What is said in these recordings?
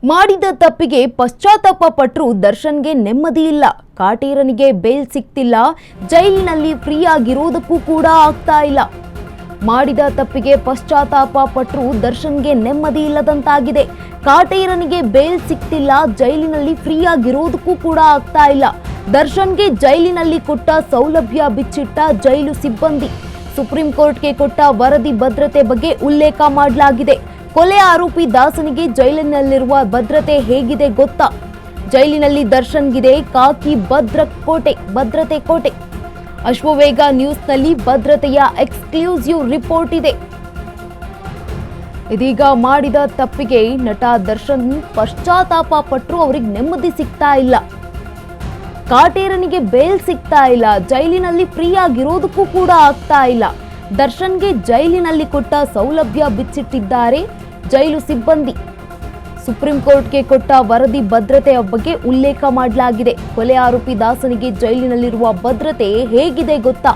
ಮಾಡಿದ ತಪ್ಪಿಗೆ ಪಶ್ಚಾತ್ತಾಪ ಪಟ್ಟರು ದರ್ಶನ್ಗೆ ನೆಮ್ಮದಿ ಇಲ್ಲ. ಕಾಟೇರನಿಗೆ ಬೇಲ್ ಸಿಗ್ತಿಲ್ಲ, ಜೈಲಿನಲ್ಲಿ ಫ್ರೀ ಆಗಿರೋದಕ್ಕೂ ಕೂಡ ಆಗ್ತಾ ಇಲ್ಲ. ಮಾಡಿದ ತಪ್ಪಿಗೆ ಪಶ್ಚಾತ್ತಾಪ ಪಟ್ಟರು ದರ್ಶನ್ಗೆ ನೆಮ್ಮದಿ ಇಲ್ಲದಂತಾಗಿದೆ. ಕಾಟೇರನಿಗೆ ಬೇಲ್ ಸಿಗ್ತಿಲ್ಲ, ಜೈಲಿನಲ್ಲಿ ಫ್ರೀ ಆಗಿರೋದಕ್ಕೂ ಕೂಡ ಆಗ್ತಾ ಇಲ್ಲ. ದರ್ಶನ್ಗೆ ಜೈಲಿನಲ್ಲಿ ಕೊಟ್ಟ ಸೌಲಭ್ಯ ಬಿಚ್ಚಿಟ್ಟ ಜೈಲು ಸಿಬ್ಬಂದಿ. ಸುಪ್ರೀಂ ಕೋರ್ಟ್ಗೆ ಕೊಟ್ಟ ವರದಿ ಭದ್ರತೆ ಬಗ್ಗೆ ಉಲ್ಲೇಖ ಮಾಡಲಾಗಿದೆ. ಕೊಲೆ ಆರೋಪಿ ದಾಸನಿಗೆ ಜೈಲಿನಲ್ಲಿರುವ ಭದ್ರತೆ ಹೇಗಿದೆ ಗೊತ್ತಾ? ಜೈಲಿನಲ್ಲಿ ದರ್ಶನ್ಗಿದೆ ಕಾಕಿ ಭದ್ರತೆ ಕೋಟೆ. ಅಶ್ವವೇಗ ನ್ಯೂಸ್ನಲ್ಲಿ ಭದ್ರತೆಯ ಎಕ್ಸ್ಕ್ಲೂಸಿವ್ ರಿಪೋರ್ಟ್ ಇದೆ. ಇದೀಗ ಮಾಡಿದ ತಪ್ಪಿಗೆ ನಟ ದರ್ಶನ್ ಪಶ್ಚಾತ್ತಾಪ ಪಟ್ಟರು ಅವರಿಗೆ ನೆಮ್ಮದಿ ಸಿಗ್ತಾ ಇಲ್ಲ. ಕಾಟೇರನಿಗೆ ಬೇಲ್ ಸಿಗ್ತಾ ಇಲ್ಲ, ಜೈಲಿನಲ್ಲಿ ಫ್ರೀ ಆಗಿರೋದಕ್ಕೂ ಕೂಡ ಆಗ್ತಾ ಇಲ್ಲ. ದರ್ಶನ್ಗೆ ಜೈಲಿನಲ್ಲಿ ಕೊಟ್ಟ ಸೌಲಭ್ಯ ಬಿಚ್ಚಿಟ್ಟಿದ್ದಾರೆ ಜೈಲು ಸಿಬ್ಬಂದಿ. ಸುಪ್ರೀಂ ಕೋರ್ಟ್ಗೆ ಕೊಟ್ಟ ವರದಿ ಭದ್ರತೆಯ ಬಗ್ಗೆ ಉಲ್ಲೇಖ ಮಾಡಲಾಗಿದೆ. ಕೊಲೆ ಆರೋಪಿ ದಾಸನಿಗೆ ಜೈಲಿನಲ್ಲಿರುವ ಭದ್ರತೆ ಹೇಗಿದೆ ಗೊತ್ತಾ?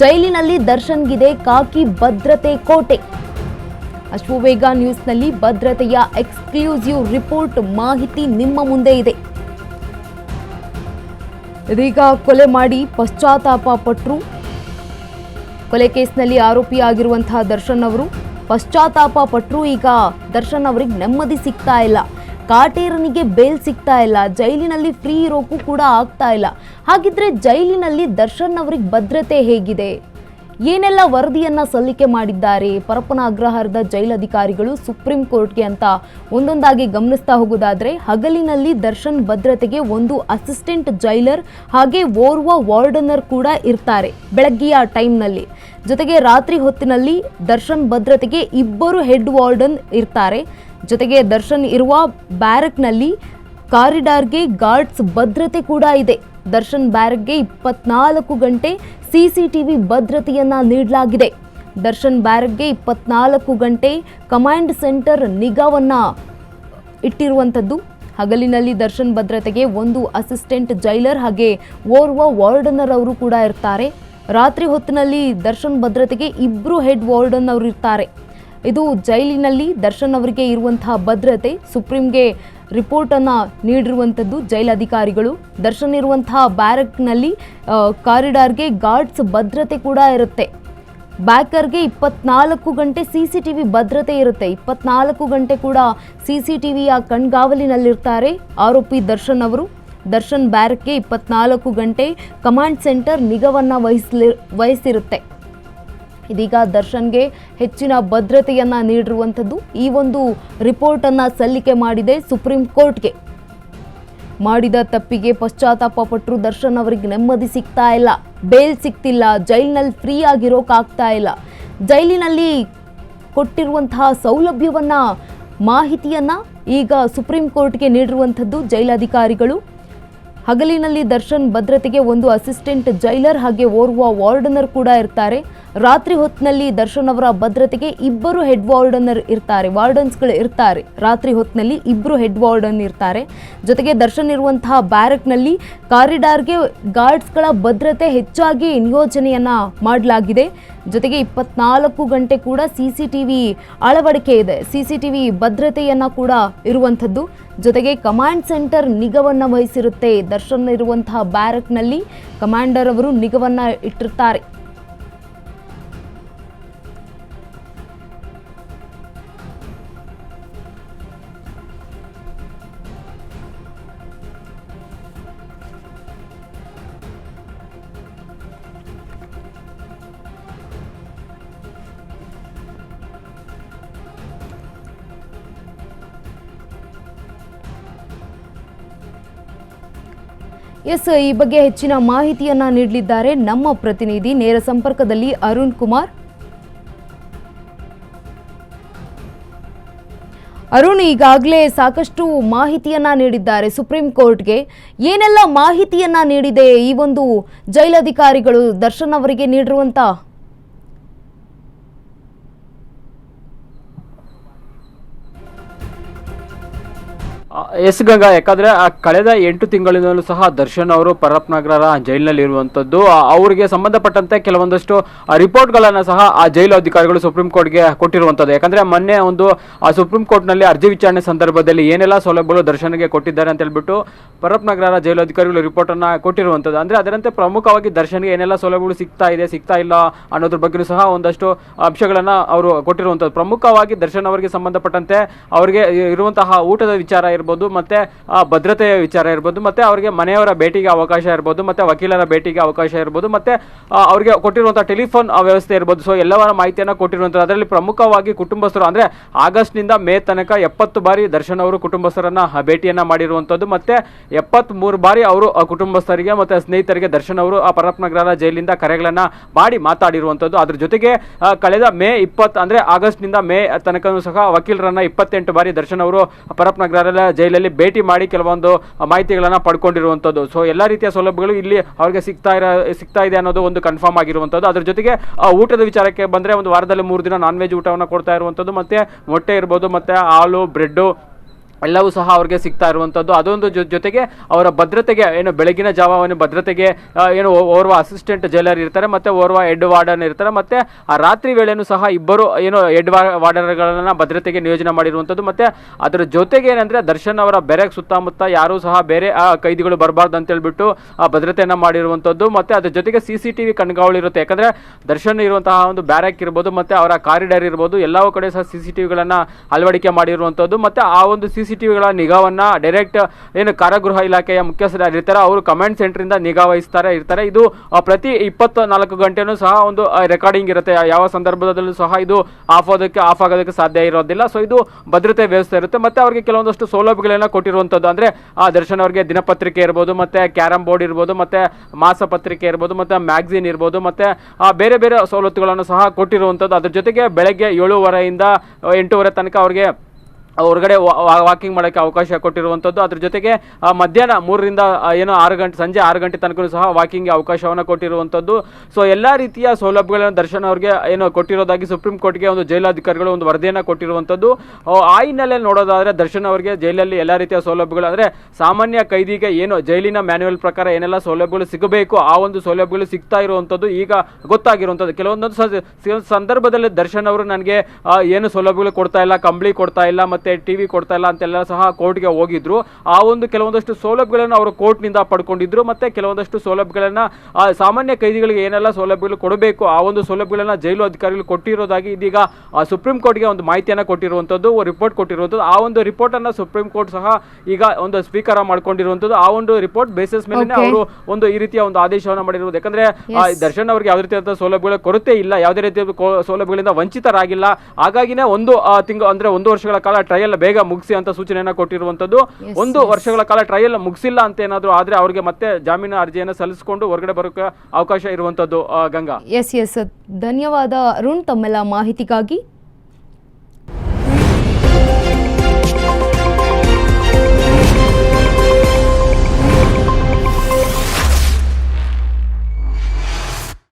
ಜೈಲಿನಲ್ಲಿ ದರ್ಶನ್ಗಿದೆ ಕಾಕಿ ಭದ್ರತೆ ಕೋಟೆ. ಅಶ್ವವೇಗ ನ್ಯೂಸ್ನಲ್ಲಿ ಭದ್ರತೆಯ ಎಕ್ಸ್ಕ್ಲೂಸಿವ್ ರಿಪೋರ್ಟ್ ಮಾಹಿತಿ ನಿಮ್ಮ ಮುಂದೆ ಇದೆ. ಇದೀಗ ಕೊಲೆ ಮಾಡಿ ಪಶ್ಚಾತ್ತಾಪ ಪಟ್ಟರು. ಕೊಲೆ ಕೇಸ್ನಲ್ಲಿ ಆರೋಪಿಯಾಗಿರುವಂತಹ ದರ್ಶನ್ ಅವರು ಪಶ್ಚಾತ್ತಾಪ ಪಟ್ಟರು. ಈಗ ದರ್ಶನ್ ಅವರಿಗೆ ನೆಮ್ಮದಿ ಸಿಗ್ತಾ ಇಲ್ಲ, ಕಾಟೇರನಿಗೆ ಬೇಲ್ ಸಿಗ್ತಾ ಇಲ್ಲ, ಜೈಲಿನಲ್ಲಿ ಫ್ರೀ ಇರೋಕ್ಕೂ ಕೂಡ ಆಗ್ತಾ ಇಲ್ಲ. ಹಾಗಿದ್ರೆ ಜೈಲಿನಲ್ಲಿ ದರ್ಶನ್ ಅವರಿಗೆ ಭದ್ರತೆ ಹೇಗಿದೆ? ಏನೆಲ್ಲ ವರದಿಯನ್ನ ಸಲ್ಲಿಕೆ ಮಾಡಿದ್ದಾರೆ ಪರಪ್ಪನ ಅಗ್ರಹಾರದ ಜೈಲಧಿಕಾರಿಗಳು ಸುಪ್ರೀಂ ಕೋರ್ಟ್ಗೆ ಅಂತ ಒಂದೊಂದಾಗಿ ಗಮನಿಸ್ತಾ ಹೋಗೋದಾದ್ರೆ, ಹಗಲಿನಲ್ಲಿ ದರ್ಶನ್ ಭದ್ರತೆಗೆ ಒಂದು ಅಸಿಸ್ಟೆಂಟ್ ಜೈಲರ್ ಹಾಗೆ ಓರ್ವ ವಾರ್ಡನರ್ ಕೂಡ ಇರ್ತಾರೆ ಬೆಳಗ್ಗೆಯ ಟೈಮ್ನಲ್ಲಿ. ಜೊತೆಗೆ ರಾತ್ರಿ ಹೊತ್ತಿನಲ್ಲಿ ದರ್ಶನ್ ಭದ್ರತೆಗೆ ಇಬ್ಬರು ಹೆಡ್ ವಾರ್ಡನ್ ಇರ್ತಾರೆ. ಜೊತೆಗೆ ದರ್ಶನ್ ಇರುವ ಬ್ಯಾರಕ್ನಲ್ಲಿ ಕಾರಿಡಾರ್ಗೆ ಗಾರ್ಡ್ಸ್ ಭದ್ರತೆ ಕೂಡ ಇದೆ. ದರ್ಶನ್ ಬ್ಯಾರಕ್ಗೆ 24 ಗಂಟೆ ಸಿಸಿಟಿವಿ ಭದ್ರತೆಯನ್ನ ನೀಡಲಾಗಿದೆ. ದರ್ಶನ್ ಬ್ಯಾರಕ್ಗೆ 24 ಗಂಟೆ ಕಮಾಂಡ್ ಸೆಂಟರ್ ನಿಗಾವನ್ನ ಇಟ್ಟಿರುವಂಥದ್ದು. ಹಗಲಿನಲ್ಲಿ ದರ್ಶನ್ ಭದ್ರತೆಗೆ ಒಂದು ಅಸಿಸ್ಟೆಂಟ್ ಜೈಲರ್ ಹಾಗೆ ಓರ್ವ ವಾರ್ಡನರ್ ಅವರು ಕೂಡ ಇರ್ತಾರೆ. ರಾತ್ರಿ ಹೊತ್ತಿನಲ್ಲಿ ದರ್ಶನ್ ಭದ್ರತೆಗೆ ಇಬ್ಬರು ಹೆಡ್ ವಾರ್ಡನ್ ಅವರು ಇರ್ತಾರೆ. ಇದು ಜೈಲಿನಲ್ಲಿ ದರ್ಶನ್ ಅವರಿಗೆ ಇರುವಂತಹ ಭದ್ರತೆ. ಸುಪ್ರೀಂಗೆ ರಿಪೋರ್ಟ್ ಅನ್ನ ನೀಡಿರುವಂಥದ್ದು ಜೈಲಧಿಕಾರಿಗಳು. ದರ್ಶನ್ ಇರುವಂತಹ ಬ್ಯಾರಕ್ನಲ್ಲಿ ಕಾರಿಡಾರ್ಗೆ ಗಾರ್ಡ್ಸ್ ಭದ್ರತೆ ಕೂಡ ಇರುತ್ತೆ. ಬ್ಯಾಕರ್ಗೆ 24 ಗಂಟೆ ಸಿಸಿಟಿವಿ ಭದ್ರತೆ ಇರುತ್ತೆ. 24 ಗಂಟೆ ಕೂಡ ಸಿಸಿಟಿವಿಯ ಕಣ್ಗಾವಲಿನಲ್ಲಿರ್ತಾರೆ ಆರೋಪಿ ದರ್ಶನ್ ಅವರು. ದರ್ಶನ್ ಬ್ಯಾರಕ್ಗೆ 24 ಗಂಟೆ ಕಮಾಂಡ್ ಸೆಂಟರ್ ನಿಗಾವನ್ನ ವಹಿಸಿರುತ್ತೆ. ಇದೀಗ ದರ್ಶನ್ಗೆ ಹೆಚ್ಚಿನ ಭದ್ರತೆಯನ್ನ ನೀಡಿರುವಂಥದ್ದು. ಈ ಒಂದು ರಿಪೋರ್ಟ್ ಅನ್ನ ಸಲ್ಲಿಕೆ ಮಾಡಿದೆ ಸುಪ್ರೀಂ ಕೋರ್ಟ್ಗೆ. ಮಾಡಿದ ತಪ್ಪಿಗೆ ಪಶ್ಚಾತ್ತಾಪ ಪಟ್ಟರು ದರ್ಶನ್ ಅವರಿಗೆ ನೆಮ್ಮದಿ ಸಿಗ್ತಾ ಇಲ್ಲ, ಬೇಲ್ ಸಿಗ್ತಿಲ್ಲ, ಜೈಲಿನಲ್ಲಿ ಫ್ರೀ ಆಗಿರೋಕ್ಕಾಗ್ತಾ ಇಲ್ಲ. ಜೈಲಿನಲ್ಲಿ ಕೊಟ್ಟಿರುವಂತಹ ಸೌಲಭ್ಯವನ್ನ ಮಾಹಿತಿಯನ್ನ ಈಗ ಸುಪ್ರೀಂ ಕೋರ್ಟ್ಗೆ ನೀಡಿರುವಂಥದ್ದು ಜೈಲಧಿಕಾರಿಗಳು. ಹಗಲಿನಲ್ಲಿ ದರ್ಶನ್ ಭದ್ರತೆಗೆ ಒಂದು ಅಸಿಸ್ಟೆಂಟ್ ಜೈಲರ್ ಹಾಗೆ ಓರ್ವ ವಾರ್ಡನರ್ ಕೂಡ ಇರ್ತಾರೆ. ರಾತ್ರಿ ಹೊತ್ತಿನಲ್ಲಿ ದರ್ಶನ್ ಅವರ ಭದ್ರತೆಗೆ ಇಬ್ಬರು ಹೆಡ್ ವಾರ್ಡನರ್ ಇರ್ತಾರೆ, ವಾರ್ಡನ್ಸ್ಗಳು ಇರ್ತಾರೆ. ರಾತ್ರಿ ಹೊತ್ತಿನಲ್ಲಿ ಇಬ್ಬರು ಹೆಡ್ ವಾರ್ಡನ್ ಇರ್ತಾರೆ. ಜೊತೆಗೆ ದರ್ಶನ್ ಇರುವಂತಹ ಬ್ಯಾರಕ್ನಲ್ಲಿ ಕಾರಿಡಾರ್ಗೆ ಗಾರ್ಡ್ಸ್ಗಳ ಭದ್ರತೆ ಹೆಚ್ಚಾಗಿ ನಿಯೋಜನೆಯನ್ನ ಮಾಡಲಾಗಿದೆ. ಜೊತೆಗೆ 24 ಗಂಟೆ ಕೂಡ ಸಿಸಿಟಿವಿ ಅಳವಡಿಕೆ ಇದೆ, ಸಿಸಿಟಿವಿ ಭದ್ರತೆಯನ್ನ ಕೂಡ ಇರುವಂಥದ್ದು. ಜೊತೆಗೆ ಕಮಾಂಡ್ ಸೆಂಟರ್ ನಿಗಾವನ್ನ ವಹಿಸಿರುತ್ತೆ. ದರ್ಶನ್ ಇರುವಂತಹ ಬ್ಯಾರಕ್ನಲ್ಲಿ ಕಮಾಂಡರ್ ಅವರು ನಿಗಾವನ್ನ ಇಟ್ಟಿರ್ತಾರೆ. ಈ ಬಗ್ಗೆ ಹೆಚ್ಚಿನ ಮಾಹಿತಿಯನ್ನ ನೀಡಲಿದ್ದಾರೆ ನಮ್ಮ ಪ್ರತಿನಿಧಿ ನೇರ ಸಂಪರ್ಕದಲ್ಲಿ ಅರುಣ್ ಕುಮಾರ್. ಅರುಣ್, ಈಗಾಗಲೇ ಸಾಕಷ್ಟು ಮಾಹಿತಿಯನ್ನ ನೀಡಿದ್ದಾರೆ ಸುಪ್ರೀಂ ಕೋರ್ಟ್ಗೆ. ಏನೆಲ್ಲ ಮಾಹಿತಿಯನ್ನ ನೀಡಿದೆ ಈ ಒಂದು ಜೈಲಧಿಕಾರಿಗಳು ದರ್ಶನ್ ಅವರಿಗೆ ನೀಡಿರುವಂತ? ಎಸ್ ಗಂಗಾ, ಯಾಕಂದ್ರೆ ಕಳೆದ 8 ತಿಂಗಳಿಂದಲೂ ಸಹ ದರ್ಶನ್ ಅವರು ಪರಪ್ನಗರ ಜೈಲಿನಲ್ಲಿ ಇರುವಂತದ್ದು. ಅವರಿಗೆ ಸಂಬಂಧಪಟ್ಟಂತೆ ಕೆಲವೊಂದಷ್ಟು ರಿಪೋರ್ಟ್ಗಳನ್ನ ಸಹ ಆ ಜೈಲು ಅಧಿಕಾರಿಗಳು ಸುಪ್ರೀಂ ಕೋರ್ಟ್ಗೆ ಕೊಟ್ಟಿರುವಂತದ್ದು. ಯಾಕಂದ್ರೆ ಮೊನ್ನೆ ಒಂದು ಸುಪ್ರೀಂ ಕೋರ್ಟ್ ನಲ್ಲಿ ಅರ್ಜಿ ವಿಚಾರಣೆ ಸಂದರ್ಭದಲ್ಲಿ ಏನೆಲ್ಲ ಸೌಲಭ್ಯಗಳು ದರ್ಶನ್ಗೆ ಕೊಟ್ಟಿದ್ದಾರೆ ಅಂತ ಹೇಳ್ಬಿಟ್ಟು ಪರಪ್ನಗರ ಜೈಲು ಅಧಿಕಾರಿಗಳು ರಿಪೋರ್ಟ್ ಅನ್ನ ಕೊಟ್ಟಿರುವಂತದ್ದು. ಅಂದ್ರೆ ಅದರಂತೆ ಪ್ರಮುಖವಾಗಿ ದರ್ಶನ್ಗೆ ಏನೆಲ್ಲ ಸೌಲಭ್ಯಗಳು ಸಿಗ್ತಾ ಇಲ್ಲ ಅನ್ನೋದ್ರ ಬಗ್ಗೆ ಸಹ ಒಂದಷ್ಟು ಅಂಶಗಳನ್ನ ಅವರು ಕೊಟ್ಟಿರುವಂತದ್ದು. ಪ್ರಮುಖವಾಗಿ ದರ್ಶನ್ ಅವರಿಗೆ ಸಂಬಂಧಪಟ್ಟಂತೆ ಅವರಿಗೆ ಇರುವಂತಹ ಊಟದ ವಿಚಾರ ಇರ್ಬೋದು, ಮತ್ತೆ ಭದ್ರತೆಯ ವಿಚಾರ ಇರ್ಬೋದು, ಮತ್ತೆ ಅವರಿಗೆ ಮನೆಯವರ ಭೇಟಿಗೆ ಅವಕಾಶ ಇರ್ಬೋದು, ಮತ್ತೆ ವಕೀಲರ ಭೇಟಿಗೆ ಅವಕಾಶ ಇರ್ಬೋದು, ಮತ್ತೆ ಅವರಿಗೆ ಕೊಟ್ಟಿರುವಂತಹ ಟೆಲಿಫೋನ್ ವ್ಯವಸ್ಥೆ ಇರ್ಬೋದು. ಸೊ ಎಲ್ಲವರ ಮಾಹಿತಿಯನ್ನು ಕೊಟ್ಟಿರುವಂಥದ್ದು. ಅದರಲ್ಲಿ ಪ್ರಮುಖವಾಗಿ ಕುಟುಂಬಸ್ಥರು ಅಂದ್ರೆ ಆಗಸ್ಟ್ ನಿಂದ ಮೇ ತನಕ 70 ಬಾರಿ ದರ್ಶನ್ ಅವರು ಕುಟುಂಬಸ್ಥರನ್ನ ಭೇಟಿಯನ್ನ ಮಾಡಿರುವಂತದ್ದು. ಮತ್ತೆ 73 ಬಾರಿ ಅವರು ಕುಟುಂಬಸ್ಥರಿಗೆ ಮತ್ತೆ ಸ್ನೇಹಿತರಿಗೆ ದರ್ಶನ್ ಅವರು ಆ ಪರಪ್ನಗರ ಜೈಲಿಂದ ಕರೆಗಳನ್ನ ಮಾಡಿ ಮಾತಾಡಿರುವಂತದ್ದು. ಅದ್ರ ಜೊತೆಗೆ ಕಳೆದ ಮೇ 20 ಅಂದ್ರೆ ಆಗಸ್ಟ್ ನಿಂದ ಮೇ ತನಕ ಸಹ ವಕೀಲರನ್ನ 28 ಬಾರಿ ದರ್ಶನ್ ಅವರು ಪರಪ್ನಗರ ಜೈಲಲ್ಲಿ ಭೇಟಿ ಮಾಡಿ ಕೆಲವೊಂದು ಮಾಹಿತಿಗಳನ್ನ ಪಡ್ಕೊಂಡಿರುವಂತದ್ದು. ಸೊ ಎಲ್ಲಾ ರೀತಿಯ ಸೌಲಭ್ಯಗಳು ಇಲ್ಲಿ ಅವರಿಗೆ ಸಿಗ್ತಾ ಇದೆ ಅನ್ನೋದು ಒಂದು ಕನ್ಫರ್ಮ್ ಆಗಿರುವಂತದ್ದು. ಅದ್ರ ಜೊತೆಗೆ ಊಟದ ವಿಚಾರಕ್ಕೆ ಬಂದ್ರೆ ಒಂದು ವಾರದಲ್ಲಿ 3 ದಿನ ನಾನ್ ವೆಜ್ ಊಟವನ್ನು ಕೊಡ್ತಾ ಇರುವಂತದ್ದು. ಮತ್ತೆ ಮೊಟ್ಟೆ ಇರ್ಬೋದು, ಮತ್ತೆ ಹಾಲು, ಬ್ರೆಡ್ ಎಲ್ಲವೂ ಸಹ ಅವ್ರಿಗೆ ಸಿಗ್ತಾ ಇರುವಂಥದ್ದು. ಅದೊಂದು ಜೊತೆಗೆ ಅವರ ಭದ್ರತೆಗೆ ಏನು ಬೆಳಗಿನ ಜಾವವನ್ನು ಭದ್ರತೆಗೆ ಏನು ಓರ್ವ ಅಸಿಸ್ಟೆಂಟ್ ಜೈಲರ್ ಇರ್ತಾರೆ, ಮತ್ತೆ ಓರ್ವ ಹೆಡ್ ವಾರ್ಡನ್ ಇರ್ತಾರೆ, ಮತ್ತೆ ಆ ರಾತ್ರಿ ವೇಳೆನೂ ಸಹ ಇಬ್ಬರು ಏನು ಹೆಡ್ ವಾರ್ಡರ್ಗಳನ್ನ ಭದ್ರತೆಗೆ ನಿಯೋಜನೆ ಮಾಡಿರುವಂಥದ್ದು. ಮತ್ತೆ ಅದರ ಜೊತೆಗೆ ಏನಂದ್ರೆ ದರ್ಶನ್ ಅವರ ಬೆರೆಗೆ ಸುತ್ತಮುತ್ತ ಯಾರೂ ಸಹ ಬೇರೆ ಕೈದಿಗಳು ಬರಬಾರ್ದು ಅಂತ ಹೇಳ್ಬಿಟ್ಟು ಭದ್ರತೆಯನ್ನ ಮಾಡಿರುವಂಥದ್ದು. ಮತ್ತೆ ಅದ್ರ ಜೊತೆಗೆ CCTV ಕಣ್ಗಾವಲು ಇರುತ್ತೆ. ಯಾಕಂದ್ರೆ ದರ್ಶನ್ ಇರುವಂತಹ ಒಂದು ಬ್ಯಾರಕ್ ಇರ್ಬೋದು, ಮತ್ತೆ ಅವರ ಕಾರಿಡಾರ್ ಇರ್ಬೋದು, ಎಲ್ಲವೂ ಕಡೆ ಸಹ CCTVಗಳನ್ನ ಅಳವಡಿಕೆ ಮಾಡಿರುವಂಥದ್ದು. ಮತ್ತೆ ಆ ಒಂದು CCTVಗಳ ನಿಗಾವನ್ನ ಡೈರೆಕ್ಟ್ ಏನು ಕಾರಾಗೃಹ ಇಲಾಖೆಯ ಮುಖ್ಯಸ್ಥರು ಇರ್ತಾರೆ, ಅವರು ಕಮಾಂಡ್ ಸೆಂಟರ್ ಇಂದ ನಿಗಾ ವಹಿಸ್ತಾರೆ ಇರ್ತಾರೆ. ಇದು ಪ್ರತಿ 24 ಗಂಟೆನೂ ಸಹ ಒಂದು ರೆಕಾರ್ಡಿಂಗ್ ಇರುತ್ತೆ. ಯಾವ ಸಂದರ್ಭದಲ್ಲೂ ಸಹ ಇದು ಆಫ್ ಆಗೋದಕ್ಕೆ ಸಾಧ್ಯ ಇರೋದಿಲ್ಲ. ಸೊ ಇದು ಭದ್ರತೆ ವ್ಯವಸ್ಥೆ ಇರುತ್ತೆ. ಮತ್ತೆ ಅವರಿಗೆ ಕೆಲವೊಂದಷ್ಟು ಸೌಲಭ್ಯಗಳನ್ನ ಕೊಟ್ಟಿರುವಂತದ್ದು. ಅಂದ್ರೆ ದರ್ಶನ್ ಅವರಿಗೆ ದಿನಪತ್ರಿಕೆ ಇರ್ಬೋದು, ಮತ್ತೆ ಕ್ಯಾರಂ ಬೋರ್ಡ್ ಇರ್ಬೋದು, ಮತ್ತೆ ಮಾಸಪತ್ರಿಕೆ ಇರ್ಬೋದು, ಮತ್ತೆ ಮ್ಯಾಗಝಿನ್ ಇರ್ಬೋದು, ಮತ್ತೆ ಬೇರೆ ಬೇರೆ ಸವಲತ್ತುಗಳನ್ನು ಸಹ ಕೊಟ್ಟಿರುವಂತದ್ದು. ಅದ್ರ ಜೊತೆಗೆ ಬೆಳಗ್ಗೆ 7:30 8:00 ತನಕ ಅವರಿಗೆ ಹೊರಗಡೆ ವಾಕಿಂಗ್ ಮಾಡೋಕ್ಕೆ ಅವಕಾಶ ಕೊಟ್ಟಿರುವಂಥದ್ದು. ಅದ್ರ ಜೊತೆಗೆ ಮಧ್ಯಾಹ್ನ 3ರಿಂದ ಏನೋ 6 ಗಂಟೆ ಸಂಜೆ 6 ಗಂಟೆ ತನಕ ಸಹ ವಾಕಿಂಗ್ಗೆ ಅವಕಾಶವನ್ನು ಕೊಟ್ಟಿರುವಂಥದ್ದು. ಸೊ ಎಲ್ಲ ರೀತಿಯ ಸೌಲಭ್ಯಗಳನ್ನು ದರ್ಶನ್ ಅವರಿಗೆ ಏನು ಕೊಟ್ಟಿರೋದಾಗಿ ಸುಪ್ರೀಂ ಕೋರ್ಟ್ಗೆ ಒಂದು ಜೈಲಾಧಿಕಾರಿಗಳು ಒಂದು ವರದಿಯನ್ನು ಕೊಟ್ಟಿರುವಂಥದ್ದು. ಆ ಹಿನ್ನೆಲೆಯಲ್ಲಿ ನೋಡೋದಾದ್ರೆ ದರ್ಶನ್ ಅವರಿಗೆ ಜೈಲಲ್ಲಿ ಎಲ್ಲ ರೀತಿಯ ಸೌಲಭ್ಯಗಳು ಅಂದ್ರೆ ಸಾಮಾನ್ಯ ಕೈದಿಗೆ ಏನು ಜೈಲಿನ ಮ್ಯಾನ್ಯುವಲ್ ಪ್ರಕಾರ ಏನೆಲ್ಲ ಸೌಲಭ್ಯಗಳು ಸಿಗಬೇಕು ಆ ಒಂದು ಸೌಲಭ್ಯಗಳು ಸಿಗ್ತಾ ಇರುವಂಥದ್ದು ಈಗ ಗೊತ್ತಾಗಿರುವಂಥದ್ದು. ಕೆಲವೊಂದೊಂದು ಸಂದರ್ಭದಲ್ಲಿ ದರ್ಶನ್ ಅವರು ನನಗೆ ಏನು ಸೌಲಭ್ಯಗಳು ಕೊಡ್ತಾ ಇಲ್ಲ, ಕಂಬಳಿ ಕೊಡ್ತಾ ಇಲ್ಲ, ಮತ್ತೆ ಟಿವಿ ಕೊಡ್ತಾ ಇಲ್ಲ ಅಂತೆಲ್ಲ ಸಹ ಕೋರ್ಟ್ಗೆ ಹೋಗಿದ್ರು. ಆ ಒಂದು ಕೆಲವೊಂದಷ್ಟು ಸೌಲಭ್ಯಗಳನ್ನು ಅವರು ಕೋರ್ಟ್ನಿಂದ ಪಡ್ಕೊಂಡಿದ್ರು. ಮತ್ತೆ ಕೆಲವೊಂದಷ್ಟು ಸೌಲಭ್ಯಗಳನ್ನ ಸಾಮಾನ್ಯ ಕೈದಿಗಳಿಗೆ ಏನೆಲ್ಲ ಸೌಲಭ್ಯಗಳು ಕೊಡಬೇಕು ಆ ಒಂದು ಸೌಲಭ್ಯಗಳನ್ನ ಜೈಲು ಅಧಿಕಾರಿಗಳು ಕೊಟ್ಟಿರೋದಾಗಿ ಇದೀಗ ಸುಪ್ರೀಂ ಕೋರ್ಟ್ಗೆ ಒಂದು ಮಾಹಿತಿಯನ್ನು ಕೊಟ್ಟಿರುವಂಥದ್ದು, ರಿಪೋರ್ಟ್ ಕೊಟ್ಟಿರುವಂಥದ್ದು. ಆ ಒಂದು ರಿಪೋರ್ಟ್ ಅನ್ನ ಸುಪ್ರೀಂ ಕೋರ್ಟ್ ಸಹ ಈಗ ಒಂದು ಸ್ವೀಕಾರ ಮಾಡ್ಕೊಂಡಿರುವಂಥದ್ದು. ಆ ಒಂದು ರಿಪೋರ್ಟ್ ಬೇಸಿಸ್ ಮೇಲೆ ಅವರು ಒಂದು ಈ ರೀತಿಯ ಒಂದು ಆದೇಶವನ್ನು ಮಾಡಿರುವುದು. ಯಾಕಂದ್ರೆ ದರ್ಶನ್ ಅವರಿಗೆ ಯಾವುದೇ ರೀತಿಯಾದ ಸೌಲಭ್ಯಗಳ ಕೊರತೆ ಇಲ್ಲ, ಯಾವುದೇ ರೀತಿಯ ಸೌಲಭ್ಯಗಳಿಂದ ವಂಚಿತರಾಗಿಲ್ಲ. ಹಾಗಾಗಿನೇ ಒಂದು ತಿಂಗಳು ಅಂದ್ರೆ 1 ವರ್ಷಗಳ ಕಾಲ ಟ್ರಯಲ್ ಬೇಗ ಮುಗಿಸಿ ಅಂತ ಸೂಚನೆಯನ್ನ ಕೊಟ್ಟಿರುವಂತದ್ದು. 1 ವರ್ಷಗಳ ಕಾಲ ಟ್ರಯಲ್ ಮುಗಿಸಿಲ್ಲ ಅಂತ ಏನಾದ್ರು ಆದ್ರೆ ಅವರಿಗೆ ಮತ್ತೆ ಜಾಮೀನು ಅರ್ಜಿಯನ್ನು ಸಲ್ಲಿಸಿಕೊಂಡು ಹೊರಗಡೆ ಬರೋಕೆ ಅವಕಾಶ ಇರುವಂತದ್ದು. ಗಂಗಾ, ಎಸ್ ಧನ್ಯವಾದ ಅರುಣ್ ತಮ್ಮೆಲ್ಲ ಮಾಹಿತಿಗಾಗಿ.